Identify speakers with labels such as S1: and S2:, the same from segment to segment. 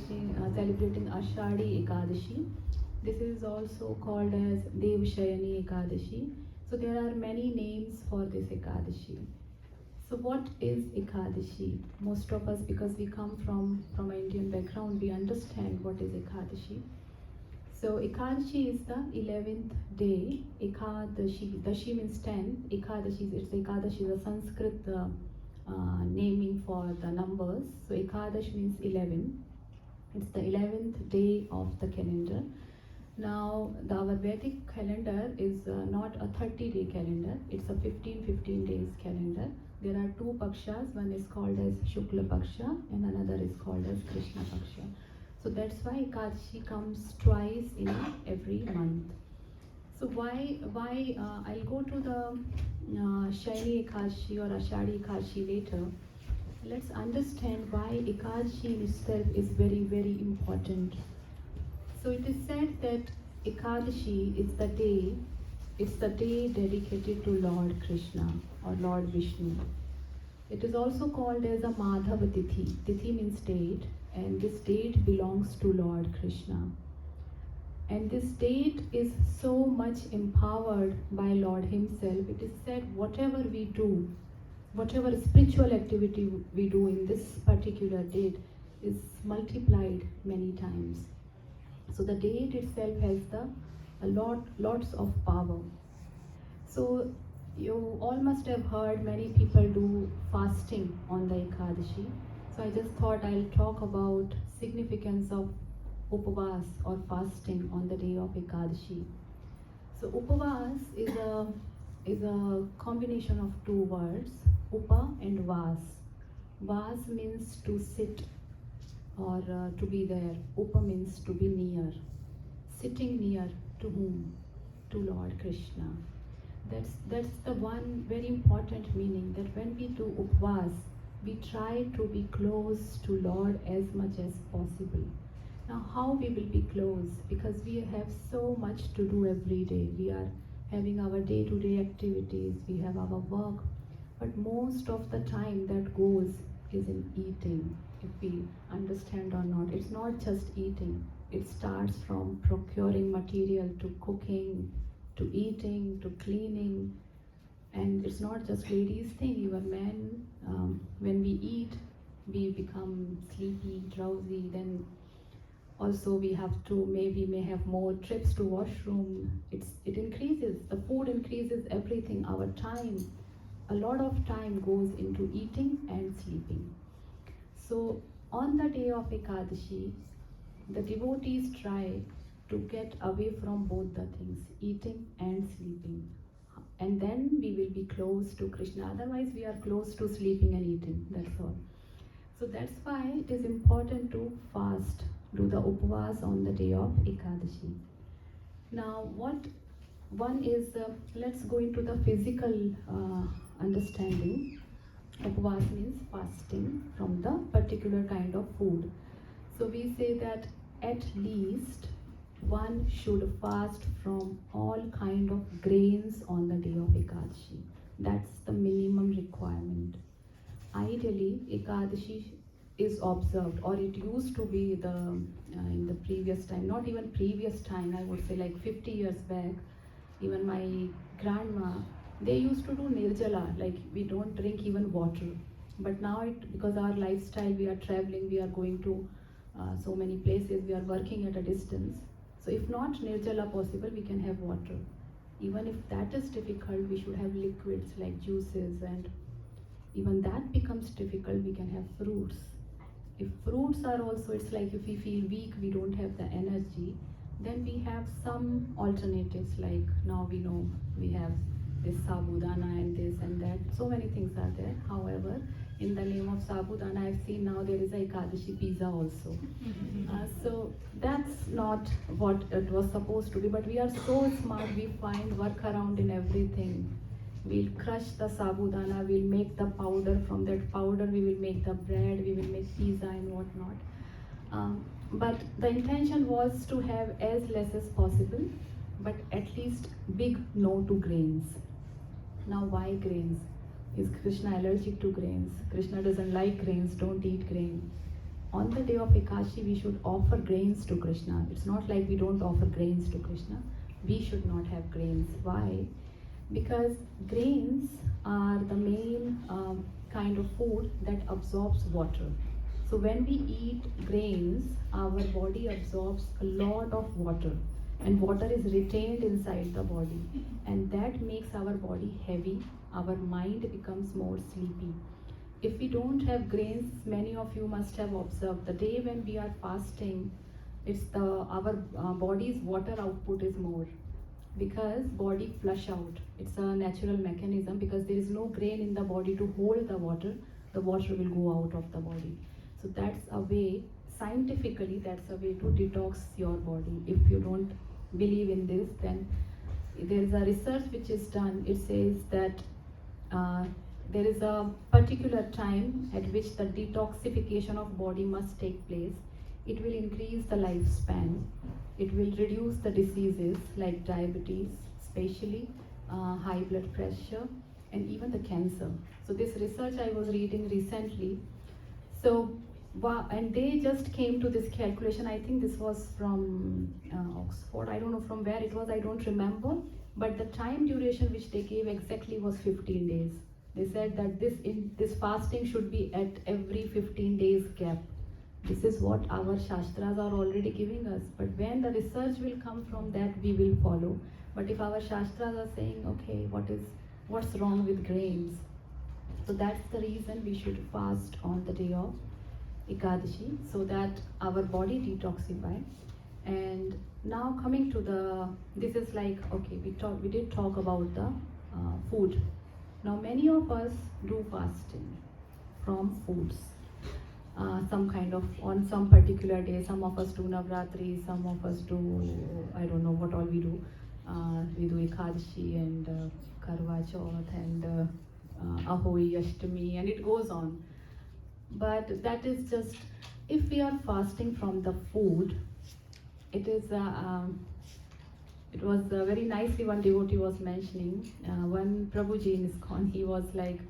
S1: celebrating Ashadhi Ekadashi. This is also called as Devi Ekadashi. So there are many names for this Ekadashi. So what is Ekadashi? Most of us, because we come from an Indian background, we understand what is Ekadashi. So Ekadashi is the 11th day. Ekadashi, Dashi means 10. Ekadashi is a Sanskrit naming for the numbers. So Ekadashi means 11. It's the 11th day of the calendar. Now, our Vedic calendar is not a 30-day calendar. It's a 15 days calendar. There are two pakshas. One is called as Shukla Paksha and another is called as Krishna Paksha. So that's why Ekadashi comes twice in every month. So why I'll go to the Shaini Ekadashi or Ashadhi Ekadashi later. Let's understand why Ekadashi in itself is very, very important. So it is said that Ekadashi is it's the day dedicated to Lord Krishna or Lord Vishnu. It is also called as a Madhava Tithi. Tithi means date, and this date belongs to Lord Krishna. And this date is so much empowered by Lord Himself. It is said whatever we do, whatever spiritual activity we do in this particular date is multiplied many times. So the date itself has lots of power. So you all must have heard many people do fasting on the Ekadashi. So I just thought I'll talk about significance of Upavas or fasting on the day of Ekadashi. So Upavas is a combination of two words, Upa and Vas. Vas means to sit or to be there. Upa means to be near. Sitting near to whom? To Lord Krishna. That's the one very important meaning, that when we do Upvas, we try to be close to Lord as much as possible. Now how we will be close? Because we have so much to do every day. We are having our day-to-day activities, we have our work, but most of the time that goes is in eating, if we understand or not. It's not just eating. It starts from procuring material to cooking, to eating, to cleaning. And it's not just ladies' thing, even men. When we eat, we become sleepy, drowsy, then also we have to, may have more trips to washroom. It increases, the food increases everything, our time. A lot of time goes into eating and sleeping. So on the day of Ekadashi, the devotees try to get away from both the things, eating and sleeping. And then we will be close to Krishna. Otherwise we are close to sleeping and eating, that's all. So that's why it is important to fast, do the Upavas on the day of Ekadashi. Now one is, let's go into the physical understanding. Upavas means fasting from the particular kind of food. So we say that at least one should fast from all kind of grains on the day of Ekadashi. That's the minimum requirement. Ideally, Ekadashi is observed, or it used to be in the previous time, not even previous time, I would say like 50 years back, even my grandma, they used to do nirjala, like we don't drink even water. But now because our lifestyle, we are traveling, we are going to so many places, we are working at a distance. So if not nirjala possible, we can have water. Even if that is difficult, we should have liquids like juices, and even that becomes difficult, we can have fruits. If fruits are also, it's like if we feel weak, we don't have the energy, then we have some alternatives, like now we know we have this sabudana and this and that, so many things are there. However, in the name of sabudana, I've seen now there is a Ekadashi pizza also. So that's not what it was supposed to be, but we are so smart, we find workaround in everything. We'll crush the sabudana, we'll make the powder, from that powder we will make the bread, we will make pizza and whatnot. But the intention was to have as less as possible, but at least big no to grains. Now why grains? Is Krishna allergic to grains? Krishna doesn't like grains, don't eat grain. on the day of Ekadashi, we should offer grains to Krishna. It's not like we don't offer grains to Krishna. We should not have grains. Why? Because grains are the main kind of food that absorbs water. So when we eat grains, our body absorbs a lot of water, and water is retained inside the body, and that makes our body heavy. Our mind becomes more sleepy. If we don't have grains, many of you must have observed the day when we are fasting, it's our body's water output is more, because body flush out. It's a natural mechanism, because there is no grain in the body to hold the water will go out of the body. So that's a way, scientifically, that's a way to detox your body. If you don't believe in this, then there is a research which is done. It says that there is a particular time at which the detoxification of body must take place. It will increase the lifespan. It will reduce the diseases like diabetes, especially high blood pressure, and even the cancer. So this research I was reading recently. So, and they just came to this calculation. I think this was from Oxford. I don't know from where it was, I don't remember. But the time duration which they gave exactly was 15 days. They said that this fasting should be at every 15 days gap. This is what our Shastras are already giving us. But when the research will come from that, we will follow. But if our Shastras are saying, okay, what's wrong with grains? So that's the reason we should fast on the day of Ekadashi, so that our body detoxify. And now coming to this is like, okay, we did talk about the food. Now many of us do fasting from foods. Some kind of, on some particular day, some of us do Navratri, some of us do, I don't know what all we do. We do Ekadashi and Karwa Chauth and Ahoi, Ashtami, and it goes on. But that is just, if we are fasting from the food, it was very nicely one devotee was mentioning, one Prabhuji in ISKCON, he was like,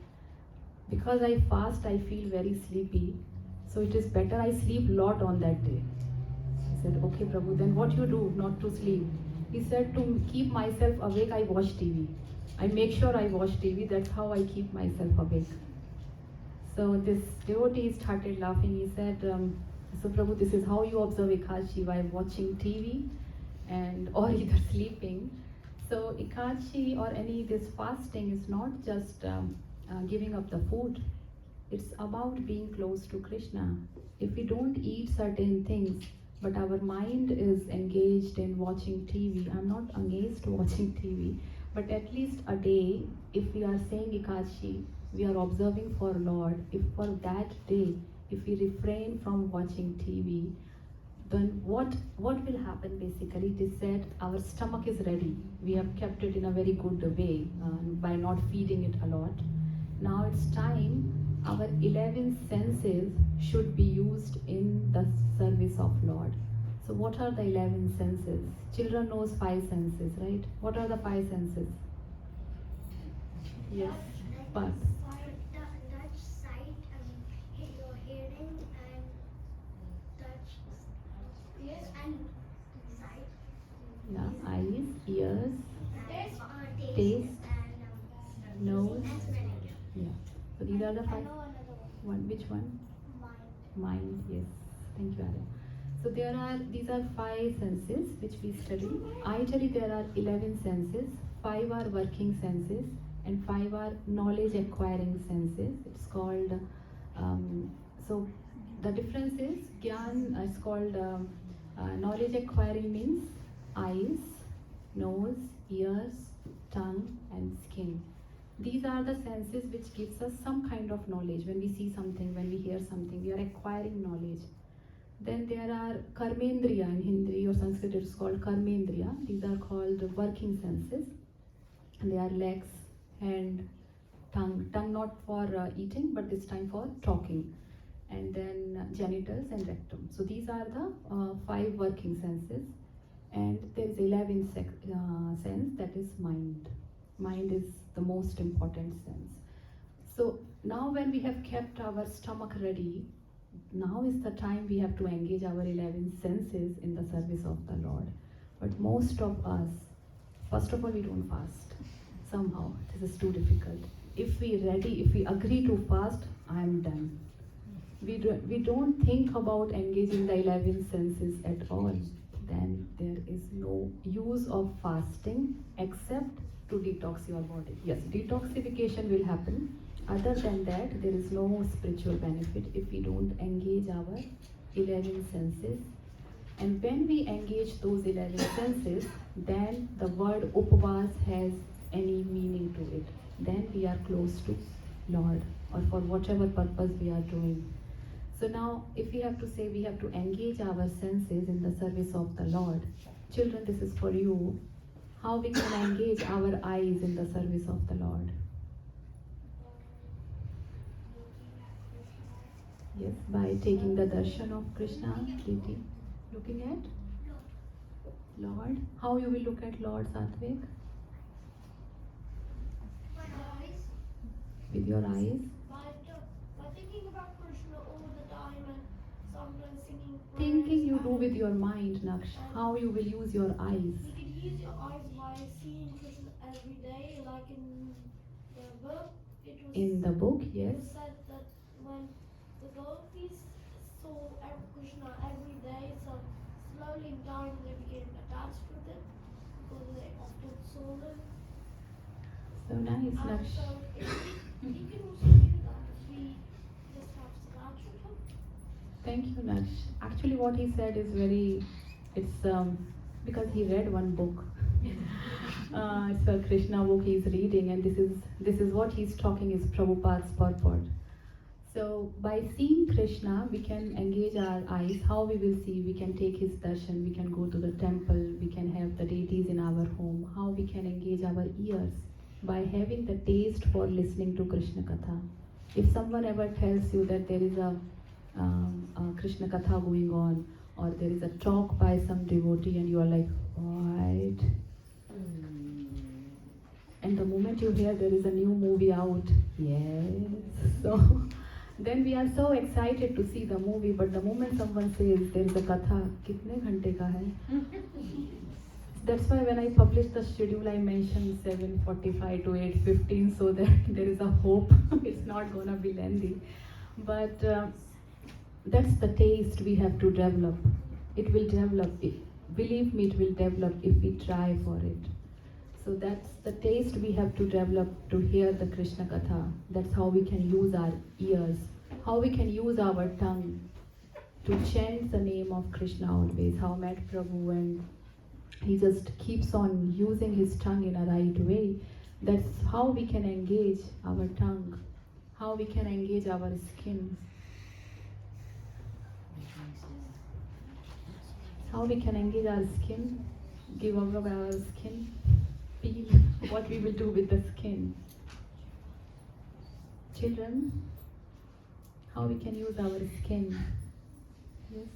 S1: because I fast, I feel very sleepy, so it is better I sleep lot on that day. I said, okay Prabhu, then what you do not to sleep? He said, to keep myself awake, I watch TV. I make sure I watch TV, that's how I keep myself awake. So this devotee started laughing. He said, so Prabhu, this is how you observe Ekadashi, by watching TV and or either sleeping. So Ekadashi or any this fasting is not just giving up the food. It's about being close to Krishna. If we don't eat certain things, but our mind is engaged in watching TV, I'm not against watching TV, but at least a day, if we are saying Ekadashi, we are observing for Lord, if for that day, if we refrain from watching TV, then what will happen basically? It is said our stomach is ready. We have kept it in a very good way by not feeding it a lot. Now it's time, our 11 senses should be used in the service of Lord. So what are the 11 senses? Children knows 5 senses, right? What are the 5 senses? Yes, but
S2: touch, sight, your hearing, and touch, yes, and sight.
S1: Yeah, eyes, ears,
S2: Taste, and
S1: nose.
S2: and smelling.
S1: Yeah. So these are the 5.
S2: I know another
S1: One, which one?
S2: Mind.
S1: Yes. Thank you, Arya. So these are 5 senses which we study. Ideally there are 11 senses. 5 are working senses and 5 are knowledge acquiring senses. It's called, so the difference is Gyan is called knowledge acquiring means eyes, nose, ears, tongue and skin. These are the senses which gives us some kind of knowledge. When we see something, when we hear something, we are acquiring knowledge. Then there are karmendriya, in Hindi or Sanskrit it is called karmendriya. These are called working senses. And they are legs, hand, tongue. Tongue not for eating, but this time for talking. And then genitals and rectum. So these are the 5 working senses. And there is 11 sense, that is mind. Mind is the most important sense. So now when we have kept our stomach ready, now is the time we have to engage our 11 senses in the service of the Lord. But most of us, first of all, we don't fast. Somehow, this is too difficult. If we agree to fast, I am done. We don't think about engaging the 11 senses at all. Then there is no use of fasting except to detox your body. Yes, detoxification will happen. Other than that, there is no spiritual benefit if we don't engage our 11 senses. And when we engage those 11 senses, then the word upvas has any meaning to it. Then we are close to Lord, or for whatever purpose we are doing. So now, if we have to say we have to engage our senses in the service of the Lord, children, this is for you. How we can engage our eyes in the service of the Lord? Yes, by taking the darshan of Krishna, Devi. Looking at Lord. How you will look at Lord, Satvik?
S2: My eyes.
S1: With your eyes.
S2: By thinking about Krishna all the time and sometimes singing prayers.
S1: Thinking you do with your mind, Naksh. How you will use your eyes?
S2: You could use your eyes by seeing Krishna every day, like in the book.
S1: In the book,
S2: It
S1: yes.
S2: was said that when the Glories saw Krishna every day, so slowly in time they became attached with it because they often saw him.
S1: So nice,
S2: And
S1: Naksh.
S2: so you can also do that if we just have scratch with him.
S1: Thank you, Naksh. Actually, what he said is it's because he read one book. It's a Krishna book he's reading, and this is what he's talking is Prabhupada's purport. So by seeing Krishna, we can engage our eyes. How we will see? We can take his darshan. We can go to the temple. We can have the deities in our home. How we can engage our ears? By having the taste for listening to Krishna Katha. If someone ever tells you that there is a Krishna Katha going on, or there is a talk by some devotee, and you are like, what? And the moment you hear there is a new movie out, yes. So then we are so excited to see the movie, but the moment someone says there is a katha, kitne ghante ka hai? That's why when I publish the schedule, I mention 7:45 to 8:15, so that there is a hope it's not gonna be lengthy. But that's the taste we have to develop. It will develop. Believe me, it will develop if we try for it. So that's the taste we have to develop to hear the Krishna Katha. That's how we can use our ears, how we can use our tongue to chant the name of Krishna always. How Matt Prabhu, and he just keeps on using his tongue in a right way. That's how we can engage our tongue, how we can engage our skin, how we can engage our skin, give over our skin, feel what we will do with the skin. Children, how we can use our skin. Yes.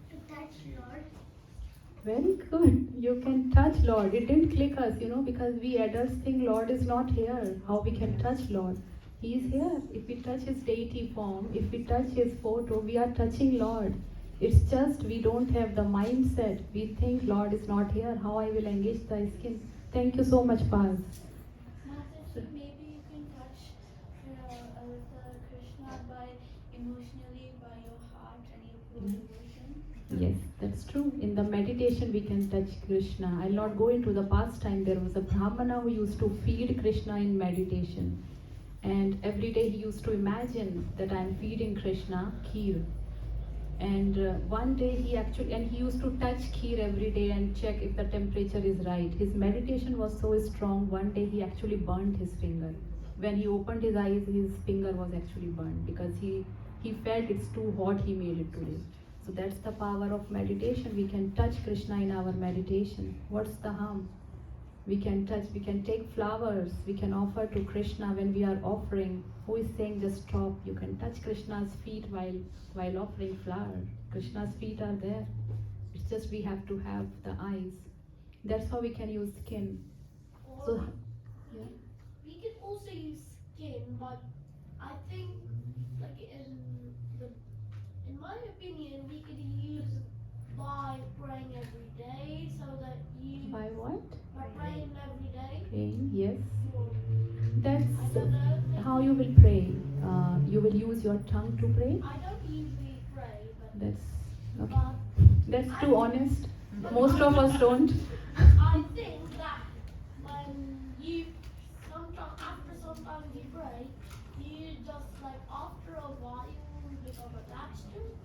S2: To touch Lord.
S1: Very good. You can touch Lord. It didn't click us, because we adults think Lord is not here. How we can touch Lord? He is here. If we touch his deity form, if we touch his photo, we are touching Lord. It's just we don't have the mindset. We think Lord is not here. How I will engage thy skin? Thank you so much, Paz.
S2: Maybe you can touch Krishna by emotionally by your heart and your pure devotion.
S1: Yes, that's true. In the meditation, we can touch Krishna. I'll not go into the past time. There was a Brahmana who used to feed Krishna in meditation. And every day he used to imagine that I'm feeding Krishna kheer. And one day he used to touch kheer every day and check if the temperature is right. His meditation was so strong, one day he actually burned his finger. When he opened his eyes, his finger was actually burned because he felt it's too hot, he made it today. So that's the power of meditation. We can touch Krishna in our meditation. What's the harm? We can touch, we can take flowers, we can offer to Krishna when we are offering. Who is saying just stop? You can touch Krishna's feet while offering flower. Krishna's feet are there. It's just we have to have the eyes. That's how we can use skin. So
S2: we can also use skin, but I think like in my opinion, we could use by praying every day so that you.
S1: By what?
S2: By praying every day.
S1: Praying, yes.
S2: For, I
S1: That's
S2: don't know.
S1: how you will pray. You will use your tongue to pray.
S2: I don't usually pray, but.
S1: That's okay.
S2: But
S1: That's too honest.
S2: but
S1: Most of us don't.
S2: I think that when you sometimes you pray, you just like after a while you become attached to it,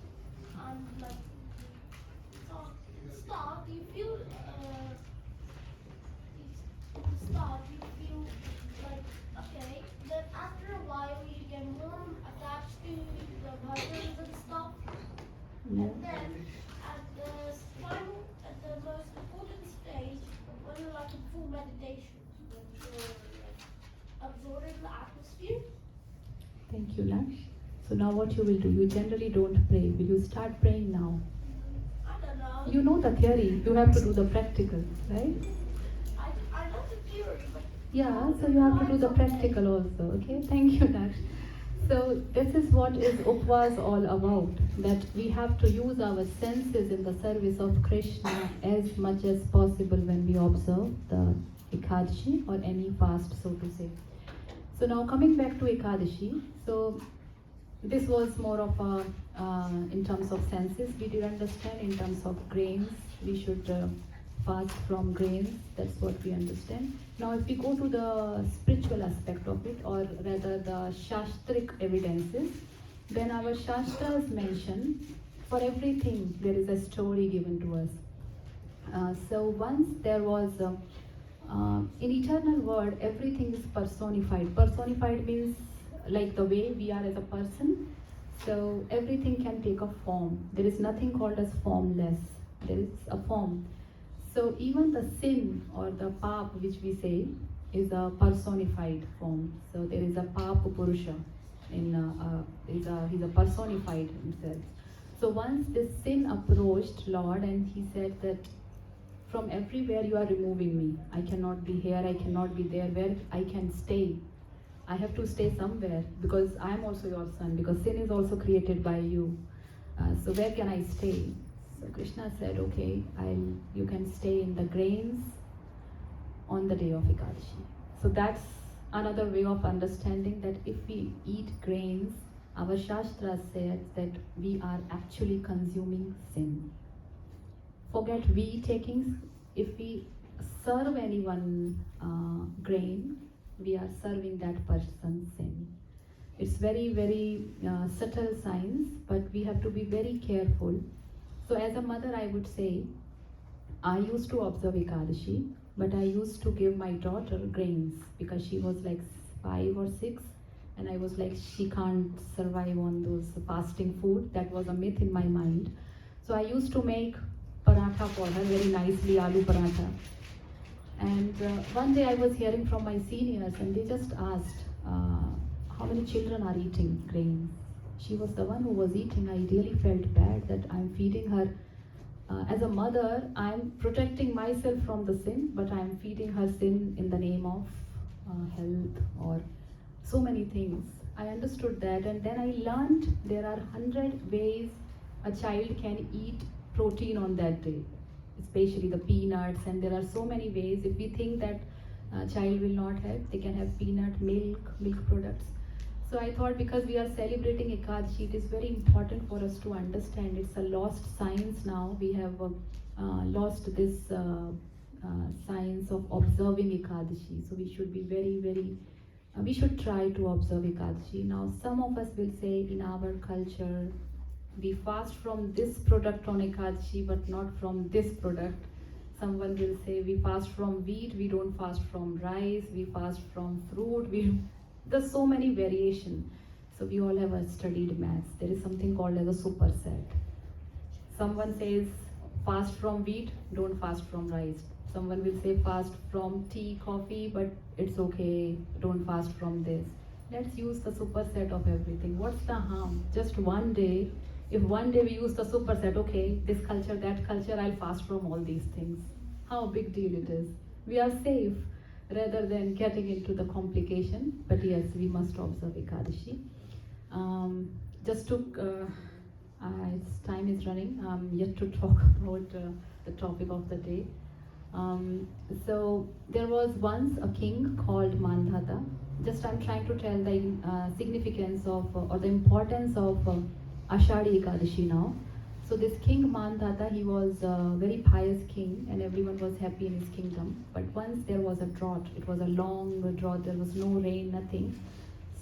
S2: and like so at the start you feel like okay, then after a while you get more attached to the bhajans and stuff,
S1: Yeah.
S2: and then at the most important stage, when you're like in full meditation, when you're like absorbing the atmosphere.
S1: Thank you, Laksh. So now what you will do? You generally don't pray. Will you start praying now?
S2: I don't know.
S1: You know the theory. You have to do the practical, right?
S2: I know the theory, but
S1: Yeah, so you have to do the practical also, okay? Thank you, Daksh. So this is what is Upvas all about, that we have to use our senses in the service of Krishna as much as possible when we observe the Ekadashi or any fast, so to say. So now coming back to Ekadashi, so this was more of a, in terms of senses, we did understand in terms of grains, we should fast from grains, that's what we understand. Now if we go to the spiritual aspect of it, or rather the Shastric evidences, then our Shastras mention, for everything there is a story given to us. So once there was, in eternal world, everything is personified. Personified means like the way we are as a person. So everything can take a form. There is nothing called as formless. There is a form. So even the sin or the pap, which we say, is a personified form. So there is a pap purusha. He's a personified himself. So once this sin approached Lord, and he said that from everywhere you are removing me. I cannot be here. I cannot be there. Where I can stay? I have to stay somewhere because I am also your son. Because sin is also created by you. So where can I stay? So Krishna said, okay, you can stay in the grains on the day of Ekadashi. So that's another way of understanding that if we eat grains, our Shastra says that we are actually consuming sin. Forget we taking, if we serve anyone grain, we are serving that person sin. It's very, very subtle science, but we have to be very careful. So as a mother, I would say, I used to observe Ekadashi, but I used to give my daughter grains because she was like 5 or 6, and I was like, she can't survive on those fasting food. That was a myth in my mind. So I used to make paratha for her, very nicely, aloo paratha. And one day I was hearing from my seniors, and they just asked, how many children are eating grains? She was the one who was eating. I really felt bad that I'm feeding her. As a mother, I'm protecting myself from the sin, but I'm feeding her sin in the name of health or so many things. I understood that, and then I learned there are 100 ways a child can eat protein on that day, especially the peanuts, and there are so many ways. If we think that child will not have, they can have peanut, milk products. So I thought because we are celebrating Ekadashi, it is very important for us to understand it's a lost science now. We have lost this science of observing Ekadashi. So we should be very, very, we should try to observe Ekadashi. Now some of us will say in our culture, we fast from this product on Ekadashi, but not from this product. Someone will say we fast from wheat, we don't fast from rice, we fast from fruit. There's so many variation. So we all have studied maths. There is something called as a superset. Someone says fast from wheat, don't fast from rice. Someone will say fast from tea, coffee, but it's okay, don't fast from this. Let's use the superset of everything. What's the harm? Just one day, if one day we use the superset, okay, this culture, that culture, I'll fast from all these things. How big deal it is. We are safe rather than getting into the complication. But yes, we must observe Ekadashi. Just to Time is running. I'm yet to talk about the topic of the day. So there was once a king called Mandhata. Just I'm trying to tell the significance of or the importance of Ashadhi Ekadashi now. So this king Mandhata, he was a very pious king, and everyone was happy in his kingdom. But once there was a drought. It was a long drought. There was no rain, nothing.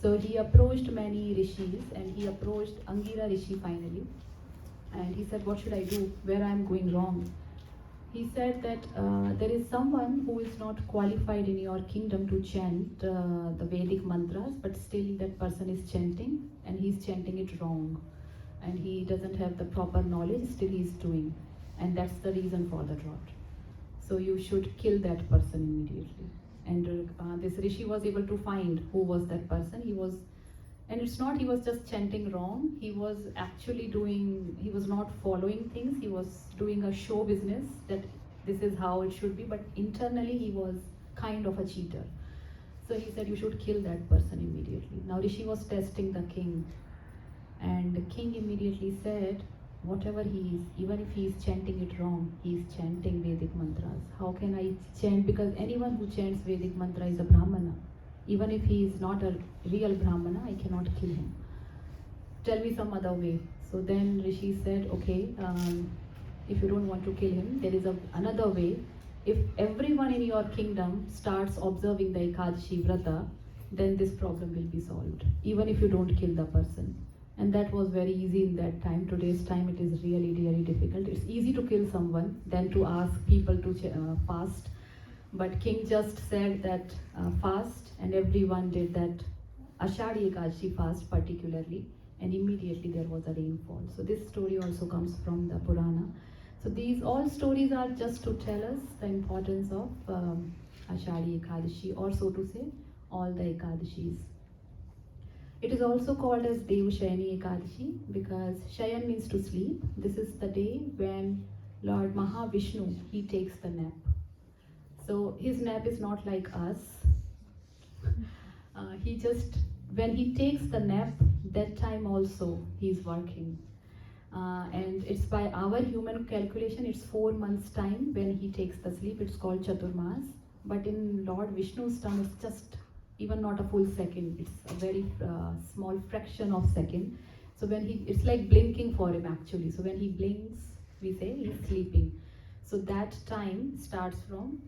S1: So he approached many rishis, and he approached Angira Rishi finally. And he said, "What should I do? Where I am going wrong?" He said that there is someone who is not qualified in your kingdom to chant the Vedic mantras, but still that person is chanting, and he's chanting it wrong, and he doesn't have the proper knowledge, still he's doing, and that's the reason for the drought. So you should kill that person immediately. And this rishi was able to find who was that person. And it's not he was just chanting wrong, he was actually doing, he was not following things, he was doing a show business that this is how it should be, but internally he was kind of a cheater. So he said, you should kill that person immediately. Now Rishi was testing the king, and the king immediately said, whatever he is, even if he is chanting it wrong, he is chanting Vedic mantras. How can I chant? Because anyone who chants Vedic mantra is a Brahmana. Even if he is not a real Brahmana, I cannot kill him. Tell me some other way. So then Rishi said, okay, if you don't want to kill him, there is another way. If everyone in your kingdom starts observing the Ekadashi Vrata, then this problem will be solved, even if you don't kill the person. And that was very easy in that time. Today's time, it is really, really difficult. It's easy to kill someone than to ask people to fast. But king just said that fast, and everyone did that Ashadhi Ekadashi fast particularly, and immediately there was a rainfall. So this story also comes from the Purana. So these all stories are just to tell us the importance of Ashadhi Ekadashi, or so to say, all the Ekadashis. It is also called as Dev Shayani Ekadashi because Shayan means to sleep. This is the day when Lord Mahavishnu, he takes the nap. So his nap is not like us. When he takes the nap, that time also he is working. And it's by our human calculation, it's 4 months time when he takes the sleep. It's called Chaturmas. But in Lord Vishnu's time, it's just even not a full second. It's a very small fraction of second. So it's like blinking for him actually. So when he blinks, we say he's sleeping. So that time starts from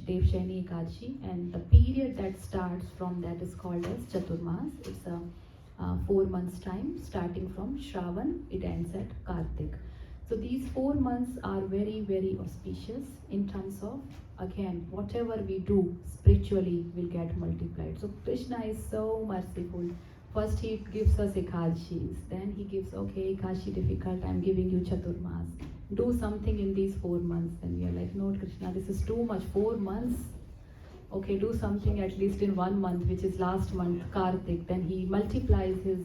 S1: Dev Shayani Ekadashi, and the period that starts from that is called as Chaturmas. It's a 4 months time starting from Shravan, it ends at Kartik. So these 4 months are very, very auspicious in terms of, again, whatever we do spiritually will get multiplied. So Krishna is so merciful. First he gives us Ekadashis, then he gives, okay, Ekadashi difficult, I'm giving you Chaturmas. Do something in these 4 months. Then we are like, no Krishna, this is too much, 4 months. Okay, do something at least in 1 month, which is last month, Kartik. Then he multiplies his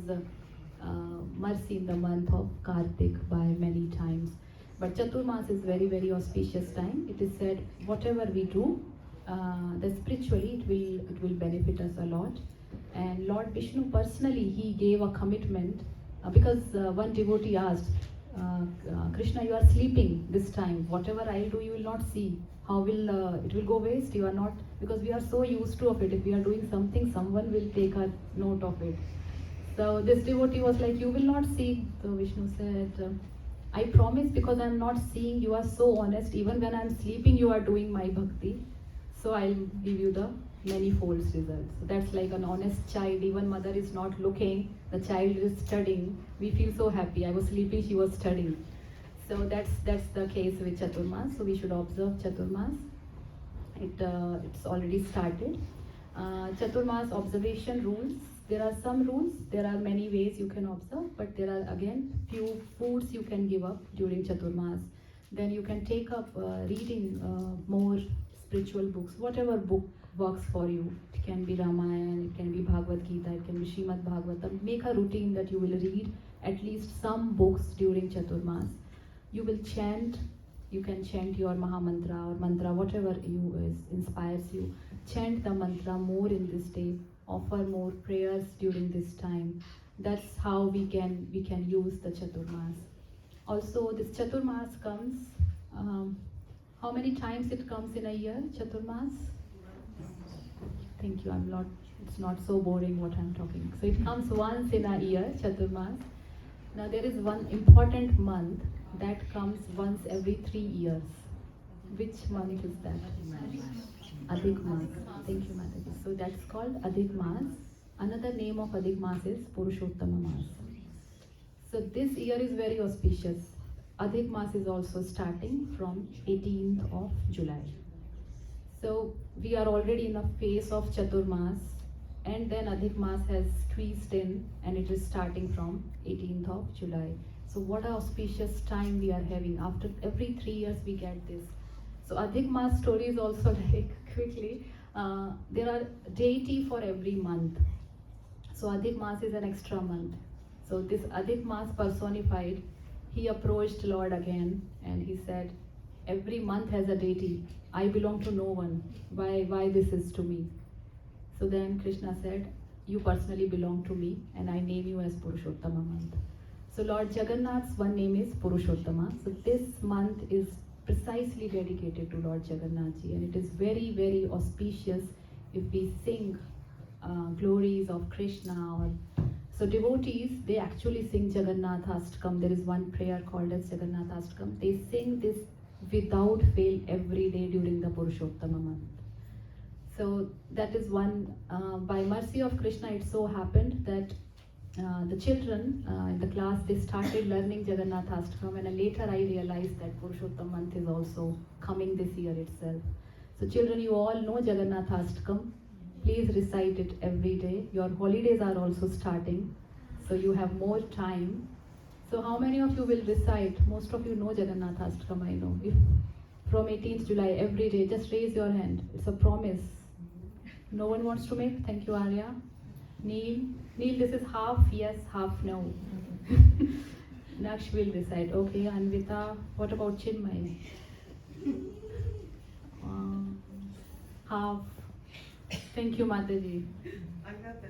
S1: mercy in the month of Kartik by many times. But Chaturmas is very, very auspicious time. It is said, whatever we do, that spiritually it will benefit us a lot. And Lord Vishnu personally, he gave a commitment because one devotee asked, Krishna, you are sleeping this time. Whatever I'll do, you will not see. How will it will go waste? You are not, because we are so used to of it. If we are doing something, someone will take a note of it. So this devotee was like, you will not see. So Vishnu said, I promise, because I am not seeing. You are so honest. Even when I am sleeping, you are doing my bhakti. So I'll give you the manifold results. So that's like an honest child. Even mother is not looking, the child is studying. We feel so happy. I was sleeping, she was studying. So that's the case with Chaturmas. So we should observe Chaturmas. It's already started. Chaturmas observation rules. There are some rules. There are many ways you can observe, but there are again few foods you can give up during Chaturmas. Then you can take up reading more spiritual books, whatever book works for you. It can be Ramayana, it can be Bhagavad Gita, it can be Srimad Bhagavatam. Make a routine that you will read at least some books during Chaturmas. You will chant. You can chant your Mahamantra or mantra, whatever inspires you. Chant the mantra more in this day. Offer more prayers during this time. That's how we can use the Chaturmas. Also, this Chaturmas comes. How many times it comes in a year? Chaturmas. Thank you. I'm not. It's not so boring what I'm talking. So it comes once in a year, Chaturmas. Now there is one important month that comes once every 3 years. Which month is that? Adhik Mas. Thank you, Mataji. So that's called Adhik Mas. Another name of Adhik Mas is Purushottama Mas. So this year is very auspicious. Adhik Mas is also starting from 18th of July. So we are already in a phase of Chaturmas, and then Adhik Mas has squeezed in, and it is starting from 18th of July. So what an auspicious time we are having. After every 3 years we get this. So Adhik Mas story is also like quickly. There are deity for every month. So Adhik Mas is an extra month. So this Adhik Mas personified, he approached Lord again and he said, every month has a deity. I belong to no one. Why this is to me? So then Krishna said, you personally belong to me and I name you as Purushottama month. So Lord Jagannath's one name is Purushottama. So this month is precisely dedicated to Lord Jagannath Ji, and it is very, very auspicious if we sing glories of Krishna. So devotees, they actually sing Jagannathastakam. There is one prayer called as Jagannathastakam. They sing this without fail every day during the Purushottama month. So that is one, by mercy of Krishna, it so happened that the children in the class, they started learning Jagannathastakam, and later I realized that Purushottam month is also coming this year itself. So children, you all know Jagannathastakam. Please recite it every day. Your holidays are also starting, so you have more time. So how many of you will recite? Most of you know Jagannathastakam, I know. If from 18th July every day, just raise your hand. It's a promise. No one wants to make? Thank you, Arya. Neil, this is half yes, half no. Naksh will recite. Okay, Anvita, what about Chinmay? Half. Thank you, Mataji.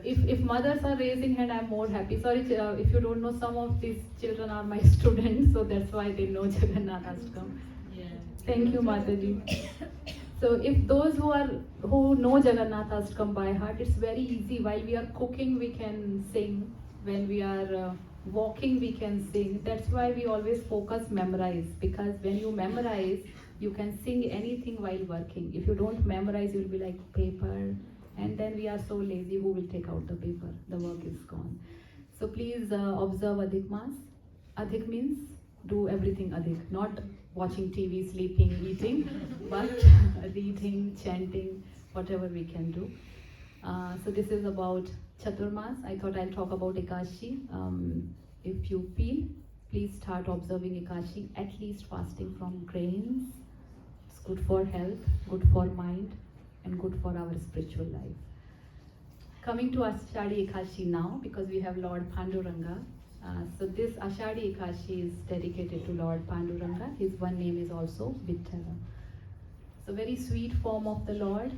S1: If mothers are raising hand, I'm more happy. Sorry, if you don't know, some of these children are my students, so that's why they know Jagannathastakam. Yeah. Thank you, Mataji. So if those who know Jagannathastakam by heart, it's very easy. While we are cooking, we can sing. When we are walking, we can sing. That's why we always focus memorize, because when you memorize, you can sing anything while working. If you don't memorize, you'll be like paper, and then we are so lazy, who will take out the paper? The work is gone. So please observe Adhik Mas. Adhik means do everything Adhik, not watching TV, sleeping, eating, but reading, chanting, whatever we can do. So this is about Chaturmas. I thought I'll talk about Ekadashi. If you feel, please start observing Ekadashi, at least fasting from grains. It's good for health, good for mind, and good for our spiritual life. Coming to Ashadhi Ekadashi now, because we have Lord Panduranga. So this Ashadhi Ekadashi is dedicated to Lord Panduranga. His one name is also Vittala. So very sweet form of the Lord.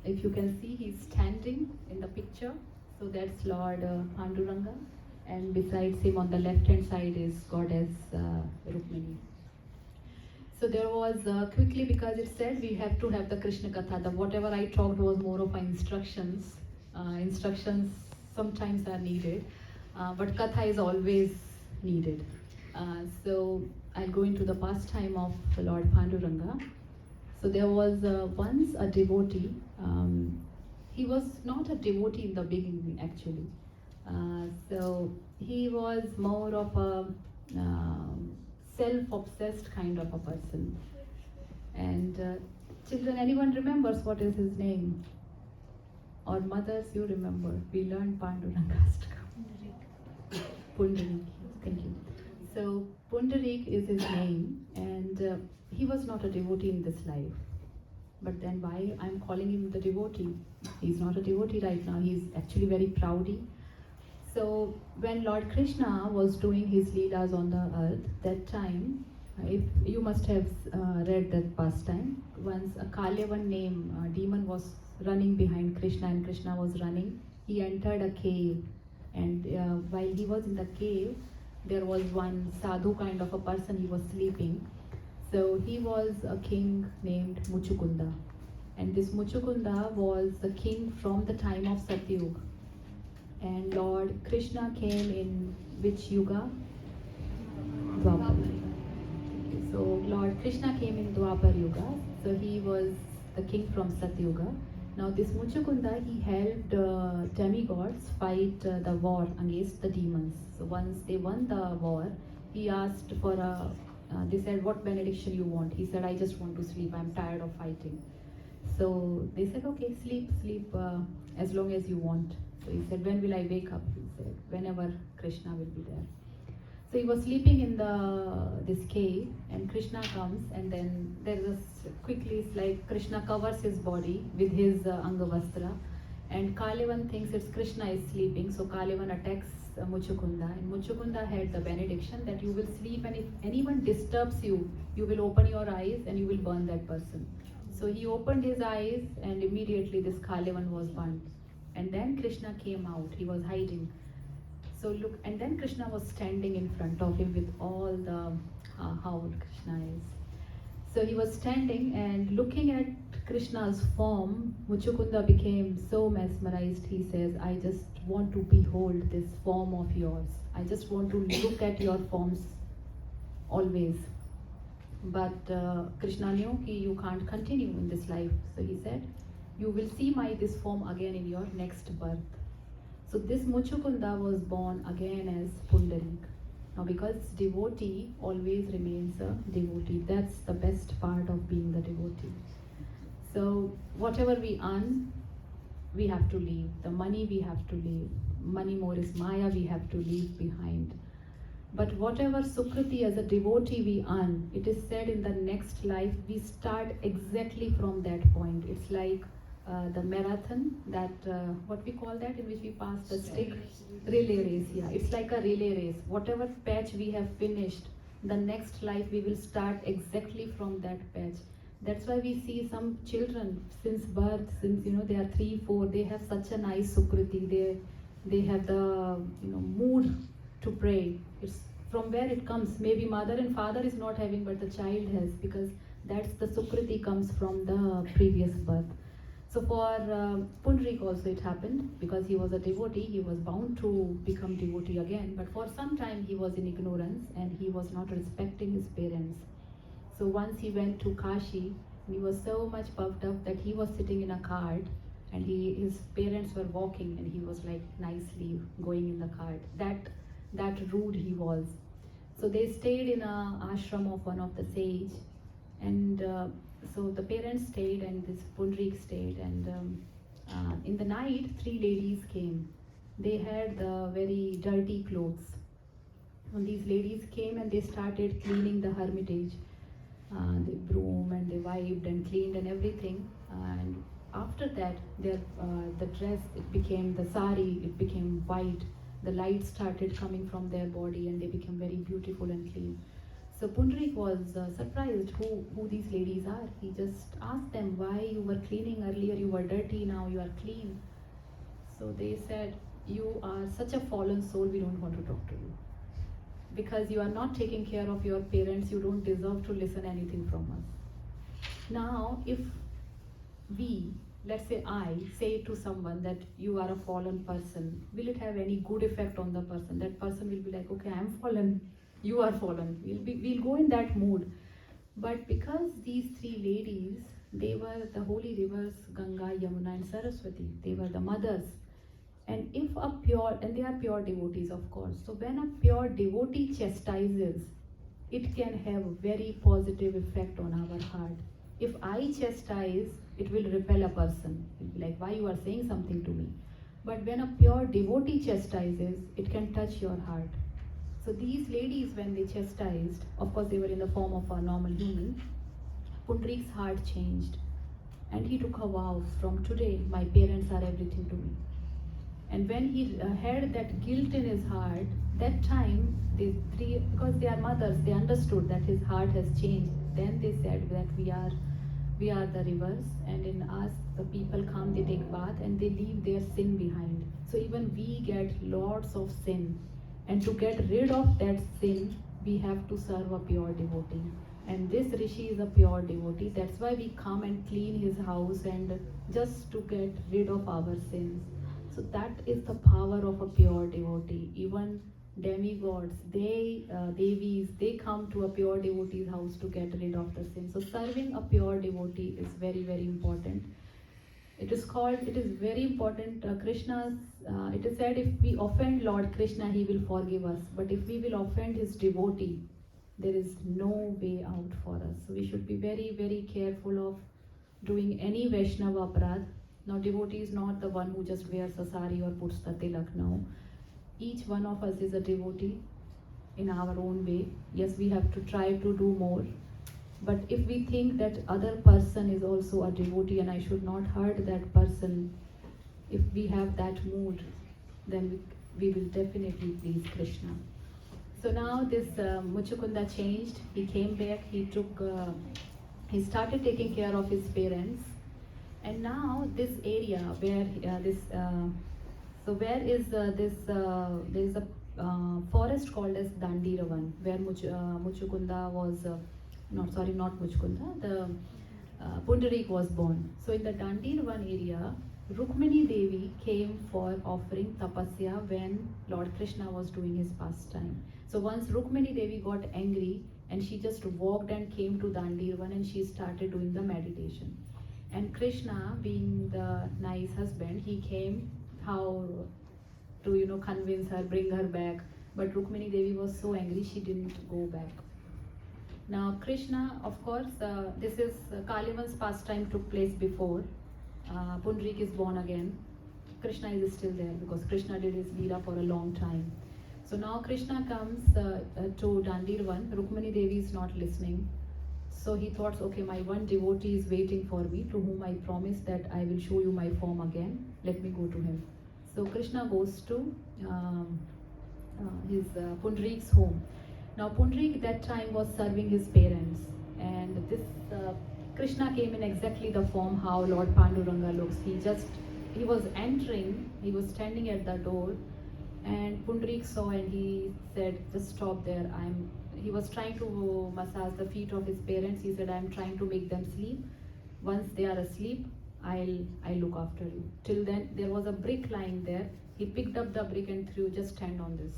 S1: If you can see, he's standing in the picture. So that's Lord Panduranga, and besides him on the left hand side is Goddess Rukmini. So there was quickly, because it said we have to have the Krishna Katha. The whatever I talked was more of instructions. Instructions sometimes are needed, but Katha is always needed. So I'll go into the pastime of the Lord Panduranga. So there was once a devotee. He was not a devotee in the beginning, actually. So he was more of a self-obsessed kind of a person. And children, anyone remembers what is his name? Or mothers, you remember? We learned Panduranga. Pundarik. Thank you. So Pundarik is his name, and he was not a devotee in this life. But then why I'm calling him the devotee? He's not a devotee right now. He's actually very proudy. So when Lord Krishna was doing his leelas on the earth, that time, if you must have read that pastime, once a Kalyavan name demon was running behind Krishna, and Krishna was running. He entered a cave, And while he was in the cave, there was one sadhu kind of a person, he was sleeping. So he was a king named Muchukunda. And this Muchukunda was the king from the time of Satyuga. And Lord Krishna came in which yuga? Dwapar. So Lord Krishna came in Dwapar Yuga. So he was the king from Satyuga. Now this Muchukunda, he helped demigods fight the war against the demons. So once they won the war, he asked for they said, what benediction you want? He said, I just want to sleep. I'm tired of fighting. So they said, okay, sleep as long as you want. So he said, when will I wake up? He said, whenever Krishna will be there. So he was sleeping in this cave, and Krishna comes, and then there is quickly, it's like Krishna covers his body with his Angavastra, and Kalevan thinks it's Krishna is sleeping, so Kalevan attacks Muchukunda, and Muchukunda had the benediction that you will sleep, and if anyone disturbs you, you will open your eyes and you will burn that person. So he opened his eyes, and immediately this Kalevan was burnt. And then Krishna came out, he was hiding. So look, and then Krishna was standing in front of him with all the how Krishna is. So he was standing and looking at Krishna's form. Muchukunda became so mesmerized. He says, I just want to behold this form of yours. I just want to look at your forms always. But Krishna knew that you can't continue in this life. So he said, you will see this form again in your next birth. So this Muchukunda was born again as Pundarik. Now because devotee always remains a devotee. That's the best part of being the devotee. So whatever we earn, we have to leave. The money we have to leave. Money more is Maya, we have to leave behind. But whatever Sukriti as a devotee we earn, it is said in the next life, we start exactly from that point. It's like the marathon, that what we call that, in which we pass the stick, relay race. Yeah, it's like a relay race. Whatever patch we have finished, the next life we will start exactly from that patch. That's why we see some children since birth, since they are 3, 4, they have such a nice sukriti. They have the mood to pray. It's from where it comes. Maybe mother and father is not having, but the child has, because that's the sukriti comes from the previous birth. So for Pundarik also it happened, because he was a devotee, he was bound to become devotee again, but for some time he was in ignorance and he was not respecting his parents. So once he went to Kashi, and he was so much puffed up that he was sitting in a cart, and his parents were walking, and he was like nicely going in the cart. That rude he was. So they stayed in a ashram of one of the sage, and so the parents stayed and this Pundarik stayed, and in the night 3 ladies came. They had the very dirty clothes. And these ladies came and they started cleaning the hermitage. They broom and they wiped and cleaned and everything. And after that, the dress, it became the sari, it became white. The light started coming from their body and they became very beautiful and clean. So Pundarik was surprised who these ladies are. He just asked them, why you were cleaning earlier, you were dirty, now you are clean. So they said, you are such a fallen soul, we don't want to talk to you. Because you are not taking care of your parents, you don't deserve to listen anything from us. Now, if we, let's say I, say to someone that you are a fallen person, will it have any good effect on the person? That person will be like, okay, I am fallen, you are fallen. We'll go in that mood. But because these 3 ladies, they were the holy rivers, Ganga, Yamuna and Saraswati. They were the mothers. And if a pure, and they are pure devotees of course, so when a pure devotee chastises, it can have a very positive effect on our heart. If I chastise, it will repel a person. It will be like, why you are saying something to me? But when a pure devotee chastises, it can touch your heart. So these ladies, when they chastised, of course they were in the form of a normal human, Pundarik's heart changed. And he took a vow, from today my parents are everything to me. And when he had that guilt in his heart, that time, these 3, because they are mothers, they understood that his heart has changed. Then they said that we are We are the rivers, and in us, the people come, they take bath, and they leave their sin behind. So even we get lots of sin, and to get rid of that sin, we have to serve a pure devotee. And this Rishi is a pure devotee. That's why we come and clean his house and just to get rid of our sins. So that is the power of a pure devotee. Even demigods, Devis, they come to a pure devotee's house to get rid of the sin. So serving a pure devotee is very, very important. It is very important. It is said if we offend Lord Krishna, he will forgive us. But if we will offend his devotee, there is no way out for us. So we should be very, very careful of doing any Vaishnava aparadh. Now, devotee is not the one who just wears a sari or puts the tilak. No, each one of us is a devotee in our own way. Yes, we have to try to do more. But if we think that other person is also a devotee and I should not hurt that person, if we have that mood, then we will definitely please Krishna. So now this Muchukunda changed. He came back. He started taking care of his parents. And now this area where there is a forest called as Dandiravan, where Muchukunda was, not Muchukunda, the Pundarik was born. So in the Dandiravan area, Rukmini Devi came for offering tapasya when Lord Krishna was doing his pastime. So once Rukmini Devi got angry and she just walked and came to Dandiravan and she started doing the meditation. And Krishna, being the nice husband, he came how to convince her, bring her back. But Rukmini Devi was so angry, she didn't go back. Now Krishna, of course, this is Kalivan's pastime took place before. Pundarik is born again. Krishna is still there because Krishna did his Leela for a long time. So now Krishna comes to Dandirvan. Rukmini Devi is not listening. So he thought, okay, my one devotee is waiting for me, to whom I promised that I will show you my form again. Let me go to him. So Krishna goes to his Pundarik's home. Now Pundarik that time was serving his parents, and this Krishna came in exactly the form how Lord Panduranga looks. He was entering, he was standing at the door, and Pundarik saw and he said, just stop there. He was trying to massage the feet of his parents. He said, I'm trying to make them sleep. Once they are asleep, I'll look after you. Till then, there was a brick lying there. He picked up the brick and threw, just stand on this.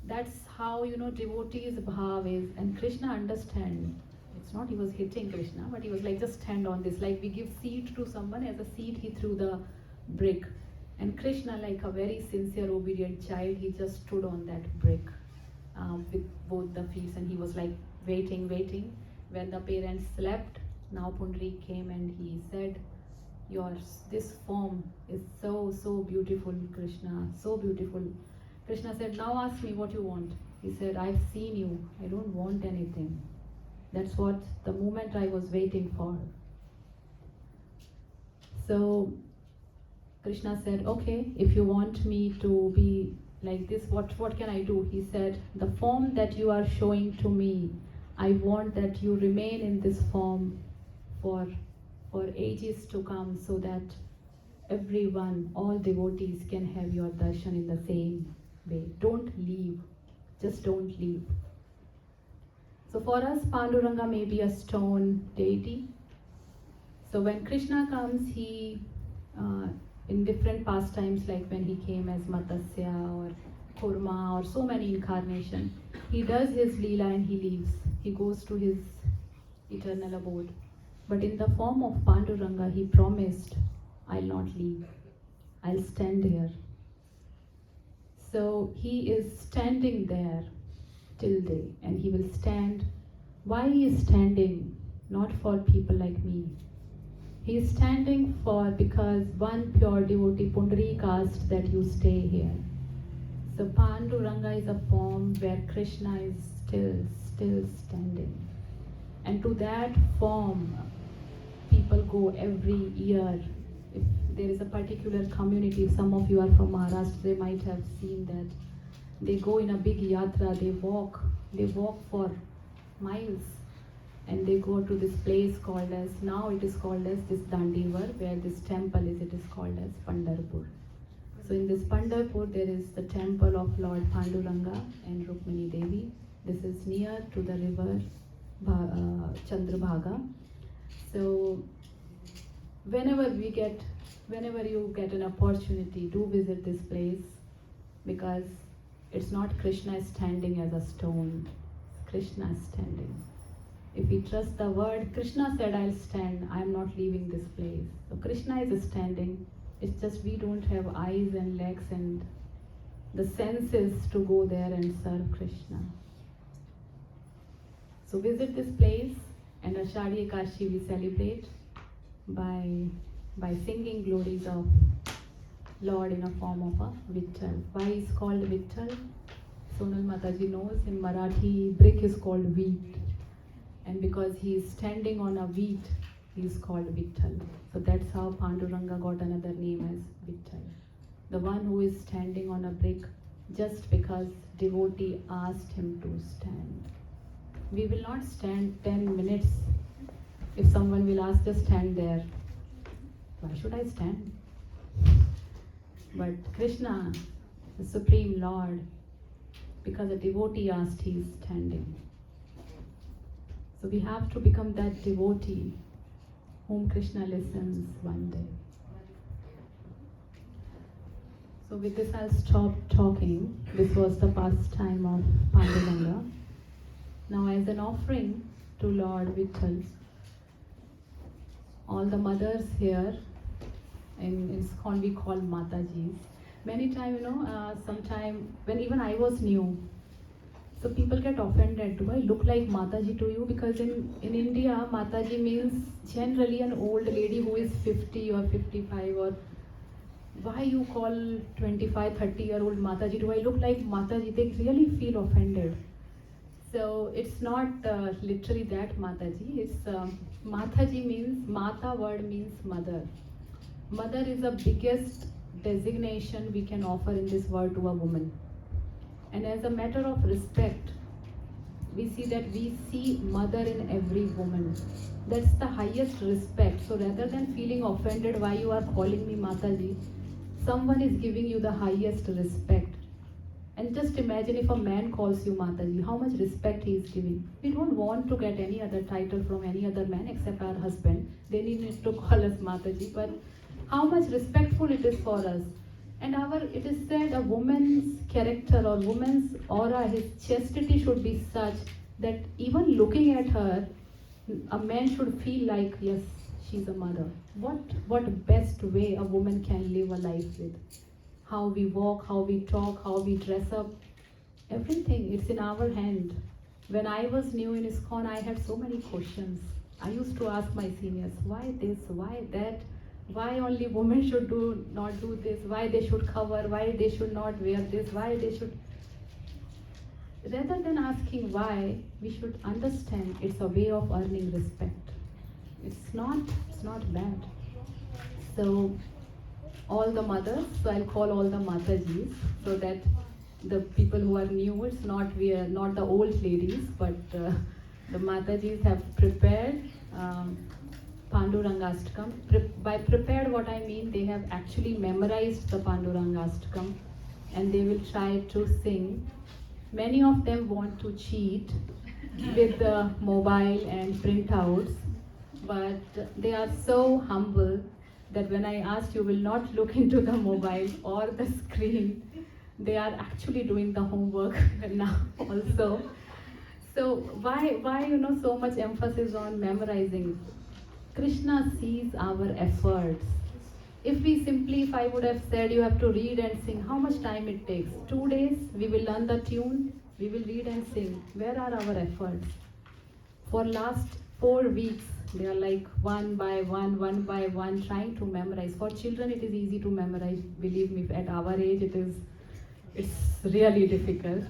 S1: That's how, devotee's bhav is. And Krishna understand. It's not he was hitting Krishna, but he was like, just stand on this. Like we give seed to someone, as a seed he threw the brick. And Krishna, like a very sincere, obedient child, he just stood on that brick with both the feet, and he was like waiting. When the parents slept, now Pundarik came and he said, this form is so beautiful, Krishna, so beautiful. Krishna said, now ask me what you want. He said, I've seen you, I don't want anything. That's what the moment I was waiting for. So Krishna said, okay, if you want me to be like this, what can I do? He said, the form that you are showing to me, I want that you remain in this form for ages to come, so that everyone, all devotees can have your darshan in the same way. Don't leave, just don't leave. So for us, Panduranga may be a stone deity. So when Krishna comes, he in different pastimes, like when he came as Matsya or Kurma or so many incarnations, he does his Leela and he leaves. He goes to his eternal abode. But in the form of Panduranga, he promised, I'll not leave. I'll stand here. So he is standing there till day, and he will stand. Why he is standing? Not for people like me. He is standing because one pure devotee, Pundarik, asked that you stay here. So Panduranga is a form where Krishna is still standing. And to that form, people go every year. If there is a particular community, if some of you are from Maharashtra, they might have seen that. They go in a big yatra, they walk for miles. and they go to this place called as, now it is called as this Dandivar, where this temple is, it is called as Pandurpur. So in this Pandurpur there is the temple of Lord Panduranga and Rukmini Devi. This is near to the river Chandrabhaga. So whenever you get an opportunity, do visit this place, because it's not Krishna standing as a stone, Krishna standing. If we trust the word, Krishna said, I'll stand, I'm not leaving this place. So Krishna is standing, it's just we don't have eyes and legs and the senses to go there and serve Krishna. So visit this place, and Ashadhi Ekadashi we celebrate by singing glories of Lord in a form of a Vittal. Why is called Vittal? Sonal Mataji knows, in Marathi brick is called wheat, and because he is standing on a wheat, he is called Vittal. So that's how Panduranga got another name as Vittal, the one who is standing on a brick just because devotee asked him to stand. We will not stand 10 minutes. If someone will ask, just stand there. Why should I stand? But Krishna, the Supreme Lord, because a devotee asked, he is standing. So we have to become that devotee whom Krishna listens one day. So with this I'll stop talking. This was the pastime of Panduranga. Now as an offering to Lord Vittal, all the mothers here, in ISKCON we call Matajis. Many times, sometime when even I was new, so people get offended, do I look like Mataji to you? Because in India, Mataji means generally an old lady who is 50 or 55, or why you call 25, 30-year-old Mataji? Do I look like Mataji? They really feel offended. So it's not literally that Mataji. It's Mataji means, Mata word means mother. Mother is the biggest designation we can offer in this world to a woman. And as a matter of respect, we see that we see mother in every woman. That's the highest respect. So rather than feeling offended why you are calling me Mataji, someone is giving you the highest respect. And just imagine if a man calls you Mataji, how much respect he is giving. We don't want to get any other title from any other man except our husband. They need to call us Mataji, but how much respectful it is for us. And it is said a woman's character or woman's aura, his chastity should be such that even looking at her, a man should feel like, yes, she's a mother. What best way a woman can live a life with? How we walk, how we talk, how we dress up, everything, it's in our hand. When I was new in ISKCON, I had so many questions. I used to ask my seniors, why this, why that? Why only women should not do this? Why they should cover? Why they should not wear this? Why they should... Rather than asking why, we should understand it's a way of earning respect. It's not bad. So all the mothers, so I'll call all the Matajis, so that the people who are new, it's not we are not the old ladies, but the Matajis have prepared Pandurangastakam. By prepared, what I mean, they have actually memorized the Pandurangastakam and they will try to sing. Many of them want to cheat with the mobile and printouts, but they are so humble that when I asked, you will not look into the mobile or the screen, they are actually doing the homework now also. So why so much emphasis on memorizing? Krishna sees our efforts. If I would have said you have to read and sing, how much time it takes? 2 days, we will learn the tune, we will read and sing. Where are our efforts? For last 4 weeks, they are like one by one, trying to memorize. For children, it is easy to memorize. Believe me, at our age, it's really difficult.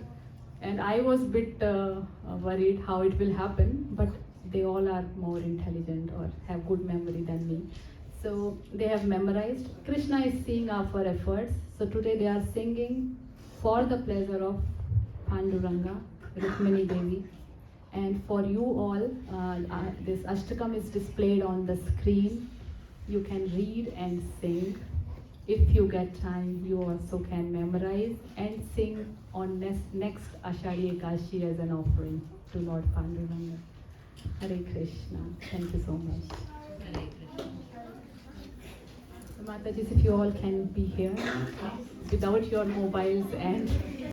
S1: And I was a bit worried how it will happen, but they all are more intelligent or have good memory than me. So they have memorized. Krishna is seeing our efforts. So today they are singing for the pleasure of Panduranga, Rukmini Devi. And for you all, this Ashtakam is displayed on the screen. You can read and sing. If you get time, you also can memorize and sing on next Ashadhi Ekadashi as an offering to Lord Panduranga. Hare Krishna. Thank you so much.
S3: Hare Krishna.
S1: So Mataji, if you all can be here without your mobiles and